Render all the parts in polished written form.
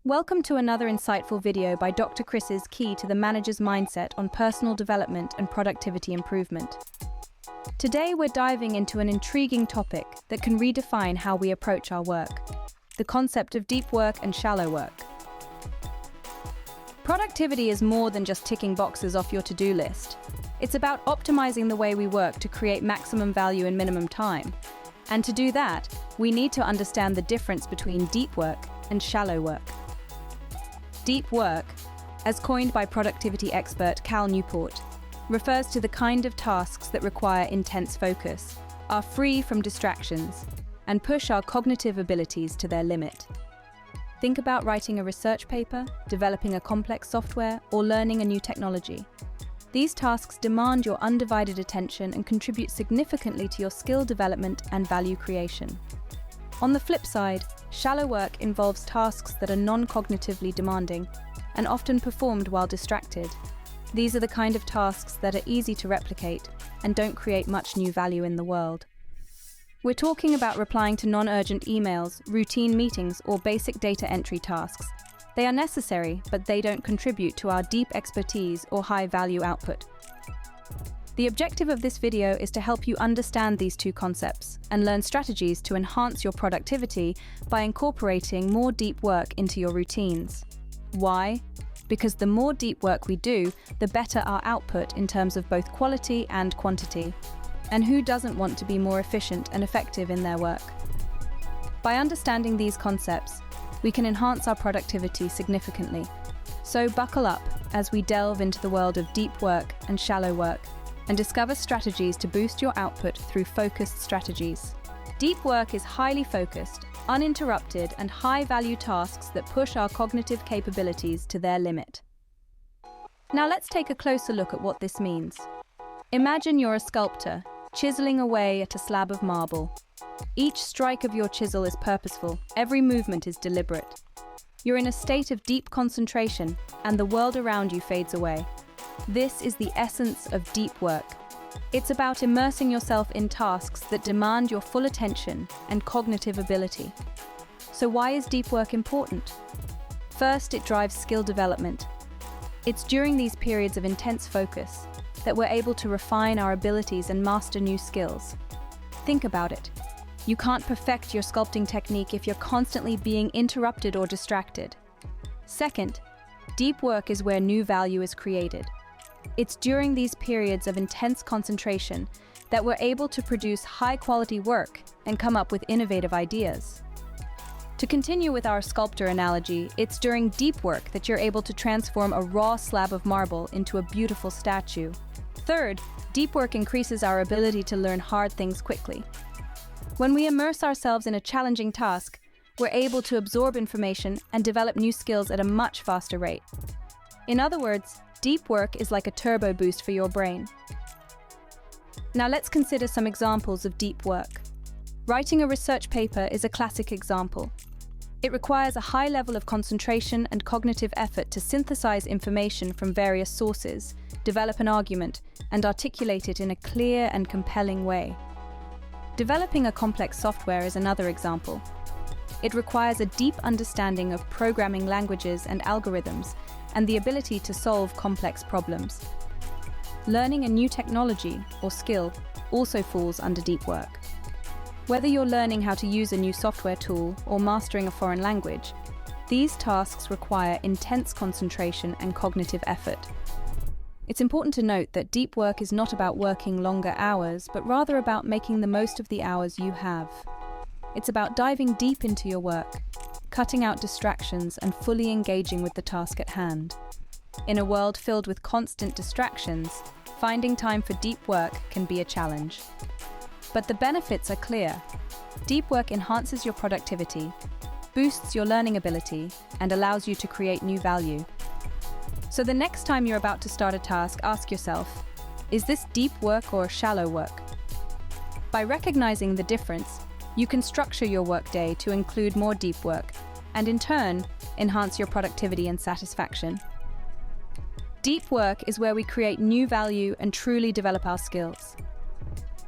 Welcome to another insightful video by Dr. Chris's Key to the Manager's Mindset on Personal Development and Productivity Improvement. Today we're diving into an intriguing topic that can redefine how we approach our work: the concept of deep work and shallow work. Productivity is more than just ticking boxes off your to-do list. It's about optimizing the way we work to create maximum value in minimum time. And to do that, we need to understand the difference between deep work and shallow work. Deep work, as coined by productivity expert Cal Newport, refers to the kind of tasks that require intense focus, are free from distractions, and push our cognitive abilities to their limit. Think about writing a research paper, developing a complex software, or learning a new technology. These tasks demand your undivided attention and contribute significantly to your skill development and value creation. On the flip side, shallow work involves tasks that are non-cognitively demanding and often performed while distracted. These are the kind of tasks that are easy to replicate and don't create much new value in the world. We're talking about replying to non-urgent emails, routine meetings, or basic data entry tasks. They are necessary, but they don't contribute to our deep expertise or high-value output. The objective of this video is to help you understand these two concepts and learn strategies to enhance your productivity by incorporating more deep work into your routines. Why? Because the more deep work we do, the better our output in terms of both quality and quantity. And who doesn't want to be more efficient and effective in their work? By understanding these concepts, we can enhance our productivity significantly. So buckle up as we delve into the world of deep work and shallow work and discover strategies to boost your output through focused strategies. Deep work is highly focused, uninterrupted, and high-value tasks that push our cognitive capabilities to their limit. Now let's take a closer look at what this means. Imagine you're a sculptor, chiseling away at a slab of marble. Each strike of your chisel is purposeful, every movement is deliberate. You're in a state of deep concentration, and the world around you fades away. This is the essence of deep work. It's about immersing yourself in tasks that demand your full attention and cognitive ability. So why is deep work important? First, it drives skill development. It's during these periods of intense focus that we're able to refine our abilities and master new skills. Think about it. You can't perfect your sculpting technique if you're constantly being interrupted or distracted. Second, deep work is where new value is created. It's during these periods of intense concentration that we're able to produce high-quality work and come up with innovative ideas. To continue with our sculptor analogy, it's during deep work that you're able to transform a raw slab of marble into a beautiful statue. Third, deep work increases our ability to learn hard things quickly. When we immerse ourselves in a challenging task, we're able to absorb information and develop new skills at a much faster rate. In other words, deep work is like a turbo boost for your brain. Now let's consider some examples of deep work. Writing a research paper is a classic example. It requires a high level of concentration and cognitive effort to synthesize information from various sources, develop an argument, and articulate it in a clear and compelling way. Developing a complex software is another example. It requires a deep understanding of programming languages and algorithms, and the ability to solve complex problems. Learning a new technology or skill also falls under deep work. Whether you're learning how to use a new software tool or mastering a foreign language, these tasks require intense concentration and cognitive effort. It's important to note that deep work is not about working longer hours, but rather about making the most of the hours you have. It's about diving deep into your work, cutting out distractions and fully engaging with the task at hand. In a world filled with constant distractions, finding time for deep work can be a challenge. But the benefits are clear. Deep work enhances your productivity, boosts your learning ability, and allows you to create new value. So the next time you're about to start a task, ask yourself, is this deep work or shallow work? By recognizing the difference, you can structure your workday to include more deep work, and in turn, enhance your productivity and satisfaction. Deep work is where we create new value and truly develop our skills.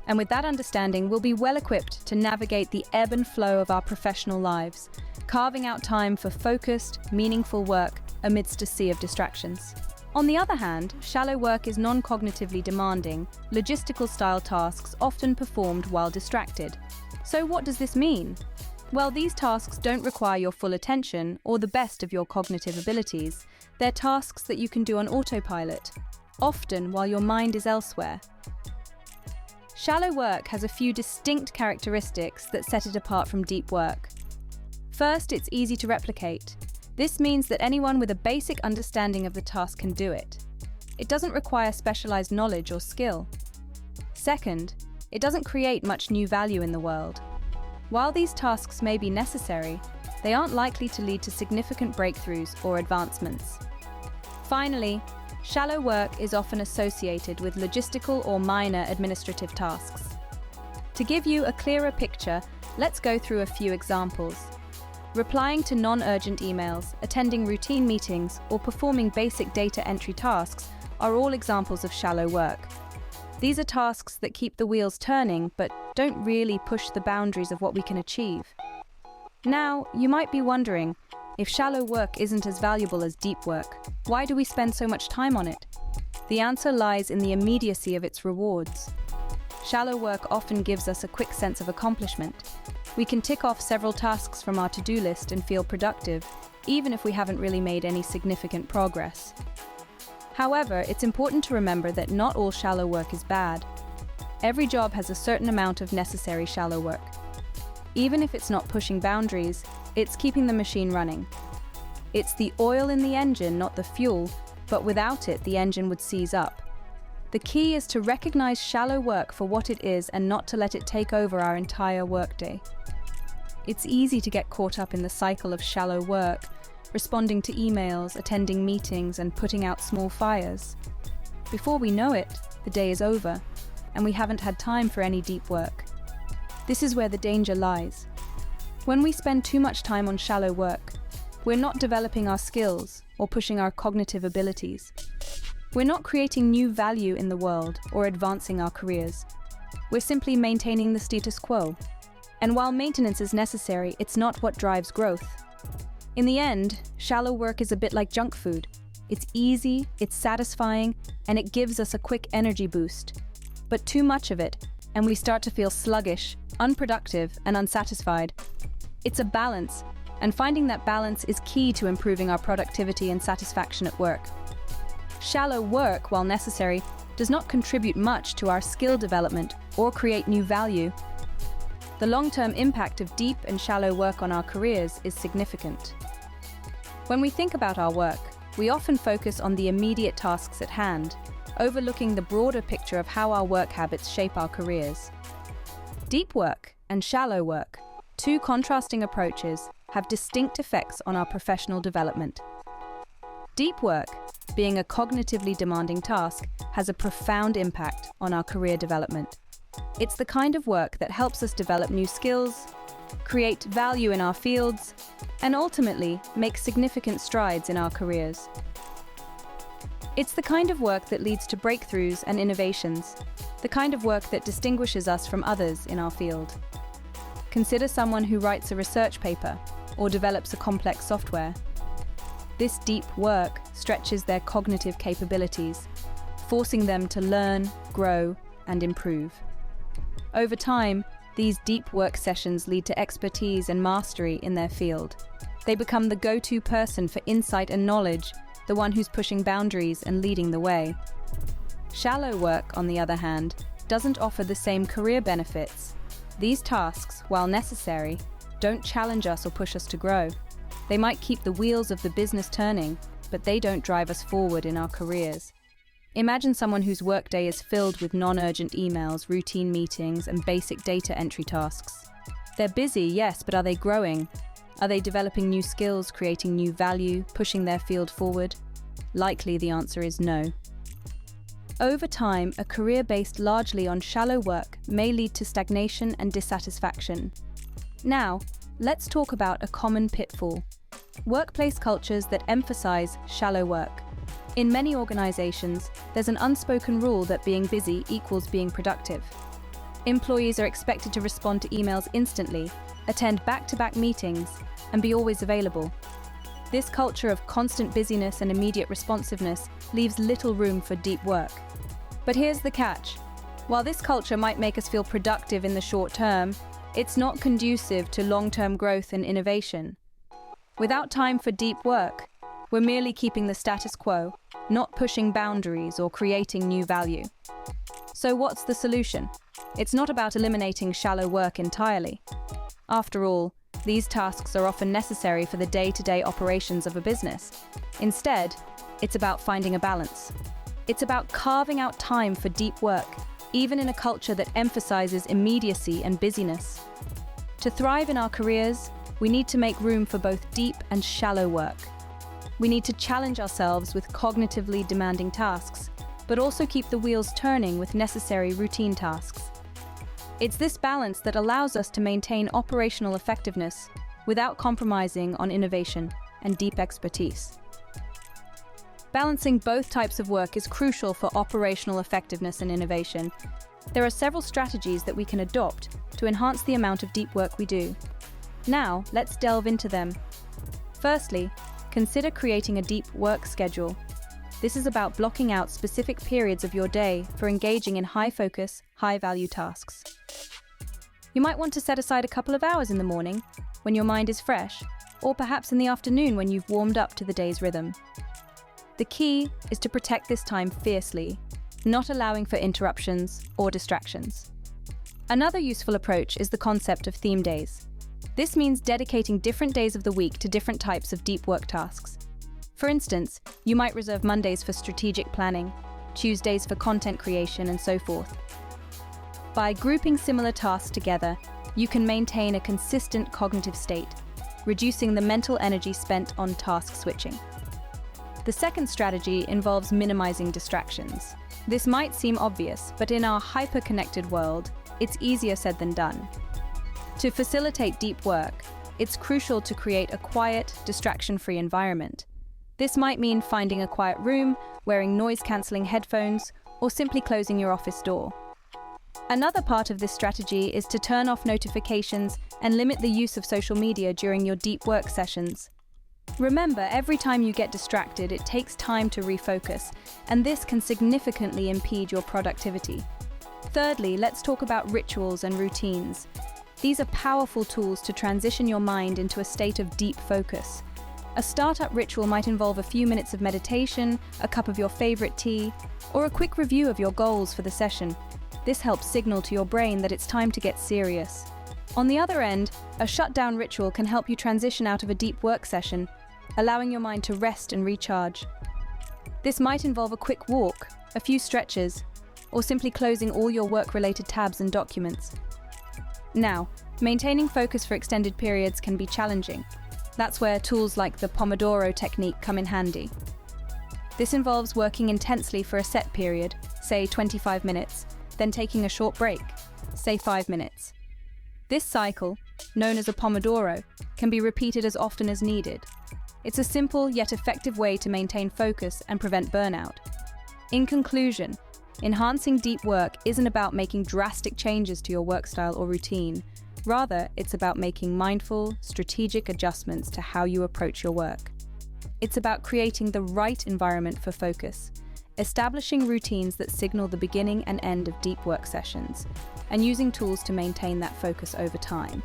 And with that understanding, we'll be well equipped to navigate the ebb and flow of our professional lives, carving out time for focused, meaningful work amidst a sea of distractions. On the other hand, shallow work is non-cognitively demanding, logistical-style tasks often performed while distracted. So what does this mean? Well, these tasks don't require your full attention or the best of your cognitive abilities. They're tasks that you can do on autopilot, often while your mind is elsewhere. Shallow work has a few distinct characteristics that set it apart from deep work. First, it's easy to replicate. This means that anyone with a basic understanding of the task can do it. It doesn't require specialized knowledge or skill. Second, it doesn't create much new value in the world. While these tasks may be necessary, they aren't likely to lead to significant breakthroughs or advancements. Finally, shallow work is often associated with logistical or minor administrative tasks. To give you a clearer picture, let's go through a few examples. Replying to non-urgent emails, attending routine meetings, or performing basic data entry tasks are all examples of shallow work. These are tasks that keep the wheels turning but don't really push the boundaries of what we can achieve. Now, you might be wondering, if shallow work isn't as valuable as deep work, why do we spend so much time on it? The answer lies in the immediacy of its rewards. Shallow work often gives us a quick sense of accomplishment. We can tick off several tasks from our to-do list and feel productive, even if we haven't really made any significant progress. However, it's important to remember that not all shallow work is bad. Every job has a certain amount of necessary shallow work. Even if it's not pushing boundaries, it's keeping the machine running. It's the oil in the engine, not the fuel, but without it, the engine would seize up. The key is to recognize shallow work for what it is and not to let it take over our entire workday. It's easy to get caught up in the cycle of shallow work, responding to emails, attending meetings, and putting out small fires. Before we know it, the day is over, and we haven't had time for any deep work. This is where the danger lies. When we spend too much time on shallow work, we're not developing our skills or pushing our cognitive abilities. We're not creating new value in the world or advancing our careers. We're simply maintaining the status quo. And while maintenance is necessary, it's not what drives growth. In the end, shallow work is a bit like junk food. It's easy, it's satisfying, and it gives us a quick energy boost. But too much of it, and we start to feel sluggish, unproductive, and unsatisfied. It's a balance, and finding that balance is key to improving our productivity and satisfaction at work. Shallow work, while necessary, does not contribute much to our skill development or create new value. The long-term impact of deep and shallow work on our careers is significant. When we think about our work, we often focus on the immediate tasks at hand, overlooking the broader picture of how our work habits shape our careers. Deep work and shallow work, two contrasting approaches, have distinct effects on our professional development. Deep work, being a cognitively demanding task, has a profound impact on our career development. It's the kind of work that helps us develop new skills, create value in our fields, and ultimately make significant strides in our careers. It's the kind of work that leads to breakthroughs and innovations, the kind of work that distinguishes us from others in our field. Consider someone who writes a research paper or develops a complex software. This deep work stretches their cognitive capabilities, forcing them to learn, grow, and improve. Over time, these deep work sessions lead to expertise and mastery in their field. They become the go-to person for insight and knowledge, the one who's pushing boundaries and leading the way. Shallow work, on the other hand, doesn't offer the same career benefits. These tasks, while necessary, don't challenge us or push us to grow. They might keep the wheels of the business turning, but they don't drive us forward in our careers. Imagine someone whose workday is filled with non-urgent emails, routine meetings, and basic data entry tasks. They're busy, yes, but are they growing? Are they developing new skills, creating new value, pushing their field forward? Likely the answer is no. Over time, a career based largely on shallow work may lead to stagnation and dissatisfaction. Now, let's talk about a common pitfall: workplace cultures that emphasize shallow work. In many organizations, there's an unspoken rule that being busy equals being productive. Employees are expected to respond to emails instantly, attend back-to-back meetings, and be always available. This culture of constant busyness and immediate responsiveness leaves little room for deep work. But here's the catch. While this culture might make us feel productive in the short term, it's not conducive to long-term growth and innovation. Without time for deep work, we're merely keeping the status quo, not pushing boundaries or creating new value. So what's the solution? It's not about eliminating shallow work entirely. After all, these tasks are often necessary for the day-to-day operations of a business. Instead, it's about finding a balance. It's about carving out time for deep work, even in a culture that emphasizes immediacy and busyness. To thrive in our careers, we need to make room for both deep and shallow work. We need to challenge ourselves with cognitively demanding tasks, but also keep the wheels turning with necessary routine tasks. It's this balance that allows us to maintain operational effectiveness without compromising on innovation and deep expertise. Balancing both types of work is crucial for operational effectiveness and innovation. There are several strategies that we can adopt to enhance the amount of deep work we do. Now, let's delve into them. Firstly, consider creating a deep work schedule. This is about blocking out specific periods of your day for engaging in high-focus, high-value tasks. You might want to set aside a couple of hours in the morning, when your mind is fresh, or perhaps in the afternoon when you've warmed up to the day's rhythm. The key is to protect this time fiercely, not allowing for interruptions or distractions. Another useful approach is the concept of theme days. This means dedicating different days of the week to different types of deep work tasks. For instance, you might reserve Mondays for strategic planning, Tuesdays for content creation, and so forth. By grouping similar tasks together, you can maintain a consistent cognitive state, reducing the mental energy spent on task switching. The second strategy involves minimizing distractions. This might seem obvious, but in our hyper-connected world, it's easier said than done. To facilitate deep work, it's crucial to create a quiet, distraction-free environment. This might mean finding a quiet room, wearing noise-canceling headphones, or simply closing your office door. Another part of this strategy is to turn off notifications and limit the use of social media during your deep work sessions. Remember, every time you get distracted, it takes time to refocus, and this can significantly impede your productivity. Thirdly, let's talk about rituals and routines. These are powerful tools to transition your mind into a state of deep focus. A startup ritual might involve a few minutes of meditation, a cup of your favorite tea, or a quick review of your goals for the session. This helps signal to your brain that it's time to get serious. On the other end, a shutdown ritual can help you transition out of a deep work session, allowing your mind to rest and recharge. This might involve a quick walk, a few stretches, or simply closing all your work-related tabs and documents. Now, maintaining focus for extended periods can be challenging. That's where tools like the Pomodoro technique come in handy. This involves working intensely for a set period, say 25 minutes, then taking a short break, say 5 minutes. This cycle, known as a Pomodoro, can be repeated as often as needed. It's a simple yet effective way to maintain focus and prevent burnout. In conclusion, enhancing deep work isn't about making drastic changes to your work style or routine. Rather, it's about making mindful, strategic adjustments to how you approach your work. It's about creating the right environment for focus, establishing routines that signal the beginning and end of deep work sessions, and using tools to maintain that focus over time.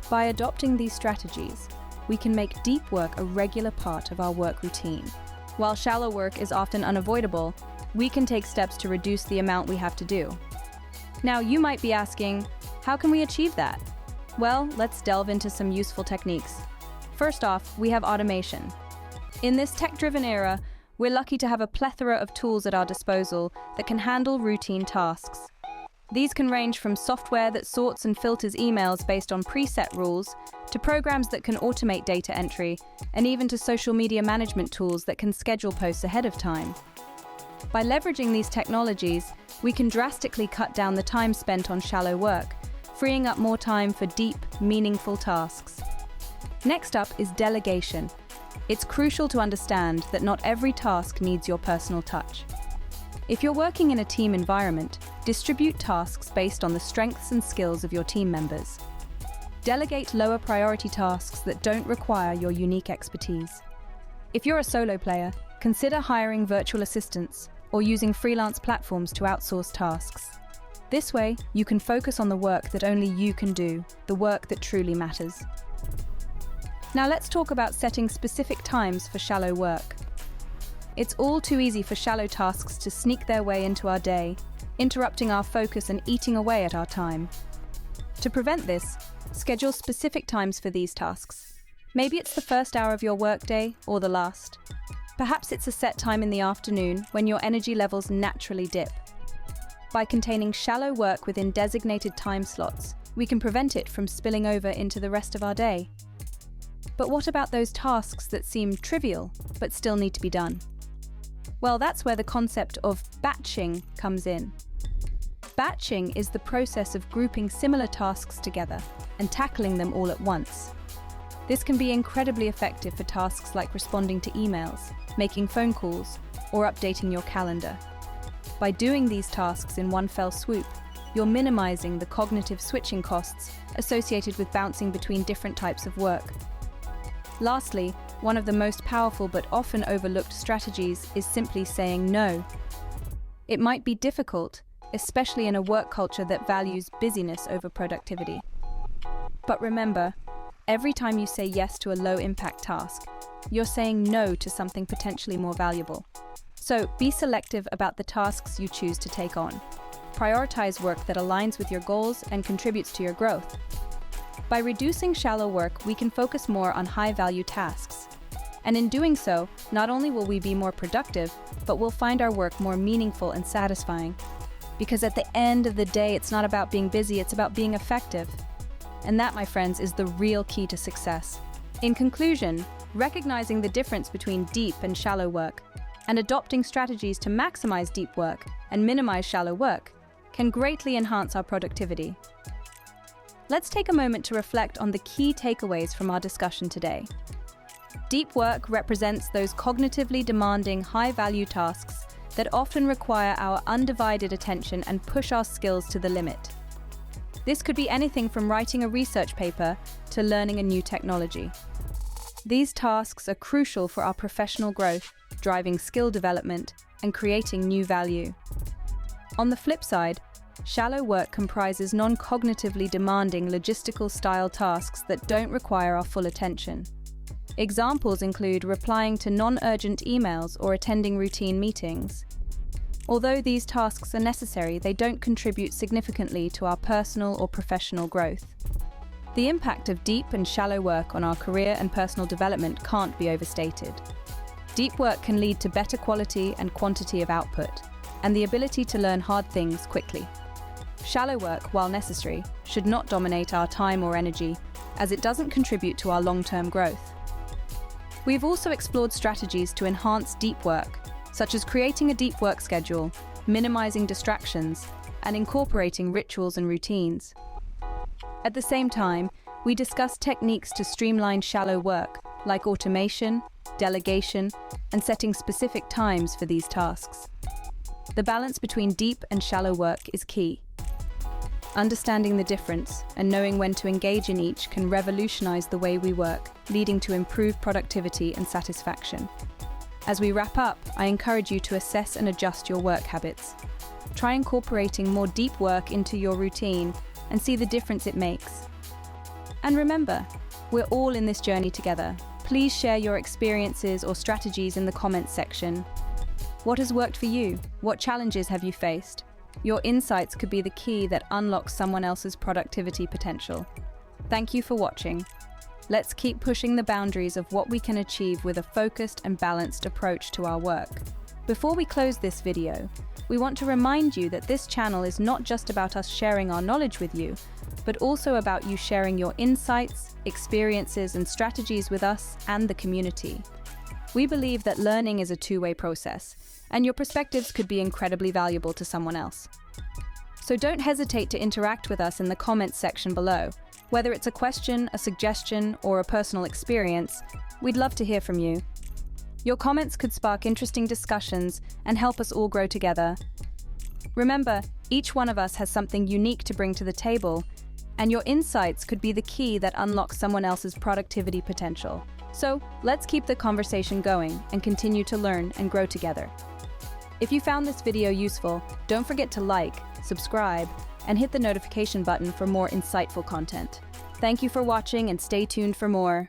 By adopting these strategies, we can make deep work a regular part of our work routine. While shallow work is often unavoidable, we can take steps to reduce the amount we have to do. Now, you might be asking, how can we achieve that? Well, let's delve into some useful techniques. First off, we have automation. In this tech-driven era, we're lucky to have a plethora of tools at our disposal that can handle routine tasks. These can range from software that sorts and filters emails based on preset rules, to programs that can automate data entry, and even to social media management tools that can schedule posts ahead of time. By leveraging these technologies, we can drastically cut down the time spent on shallow work, freeing up more time for deep, meaningful tasks. Next up is delegation. It's crucial to understand that not every task needs your personal touch. If you're working in a team environment, distribute tasks based on the strengths and skills of your team members. Delegate lower priority tasks that don't require your unique expertise. If you're a solo player, consider hiring virtual assistants or using freelance platforms to outsource tasks. This way, you can focus on the work that only you can do, the work that truly matters. Now let's talk about setting specific times for shallow work. It's all too easy for shallow tasks to sneak their way into our day, interrupting our focus and eating away at our time. To prevent this, schedule specific times for these tasks. Maybe it's the first hour of your workday or the last. Perhaps it's a set time in the afternoon when your energy levels naturally dip. By containing shallow work within designated time slots, we can prevent it from spilling over into the rest of our day. But what about those tasks that seem trivial but still need to be done? Well, that's where the concept of batching comes in. Batching is the process of grouping similar tasks together and tackling them all at once. This can be incredibly effective for tasks like responding to emails, making phone calls, or updating your calendar. By doing these tasks in one fell swoop, you're minimizing the cognitive switching costs associated with bouncing between different types of work. Lastly, one of the most powerful but often overlooked strategies is simply saying no. It might be difficult, especially in a work culture that values busyness over productivity. But remember, every time you say yes to a low-impact task, you're saying no to something potentially more valuable. So be selective about the tasks you choose to take on. Prioritize work that aligns with your goals and contributes to your growth. By reducing shallow work, we can focus more on high-value tasks. And in doing so, not only will we be more productive, but we'll find our work more meaningful and satisfying. Because at the end of the day, it's not about being busy, it's about being effective. And that, my friends, is the real key to success. In conclusion, recognizing the difference between deep and shallow work and adopting strategies to maximize deep work and minimize shallow work can greatly enhance our productivity. Let's take a moment to reflect on the key takeaways from our discussion today. Deep work represents those cognitively demanding, high-value tasks that often require our undivided attention and push our skills to the limit. This could be anything from writing a research paper to learning a new technology. These tasks are crucial for our professional growth, driving skill development, and creating new value. On the flip side, shallow work comprises non-cognitively demanding logistical-style tasks that don't require our full attention. Examples include replying to non-urgent emails or attending routine meetings. Although these tasks are necessary, they don't contribute significantly to our personal or professional growth. The impact of deep and shallow work on our career and personal development can't be overstated. Deep work can lead to better quality and quantity of output, and the ability to learn hard things quickly. Shallow work, while necessary, should not dominate our time or energy, as it doesn't contribute to our long-term growth. We've also explored strategies to enhance deep work, such as creating a deep work schedule, minimizing distractions, and incorporating rituals and routines. At the same time, we discussed techniques to streamline shallow work, like automation, delegation, and setting specific times for these tasks. The balance between deep and shallow work is key. Understanding the difference and knowing when to engage in each can revolutionize the way we work, leading to improved productivity and satisfaction. As we wrap up, I encourage you to assess and adjust your work habits. Try incorporating more deep work into your routine and see the difference it makes. And remember, we're all in this journey together. Please share your experiences or strategies in the comments section. What has worked for you? What challenges have you faced? Your insights could be the key that unlocks someone else's productivity potential. Thank you for watching. Let's keep pushing the boundaries of what we can achieve with a focused and balanced approach to our work. Before we close this video, we want to remind you that this channel is not just about us sharing our knowledge with you, but also about you sharing your insights, experiences, and strategies with us and the community. We believe that learning is a two-way process, and your perspectives could be incredibly valuable to someone else. So don't hesitate to interact with us in the comments section below. Whether it's a question, a suggestion, or a personal experience, we'd love to hear from you. Your comments could spark interesting discussions and help us all grow together. Remember, each one of us has something unique to bring to the table, and your insights could be the key that unlocks someone else's productivity potential. So, let's keep the conversation going and continue to learn and grow together. If you found this video useful, don't forget to like, subscribe, and hit the notification button for more insightful content. Thank you for watching and stay tuned for more.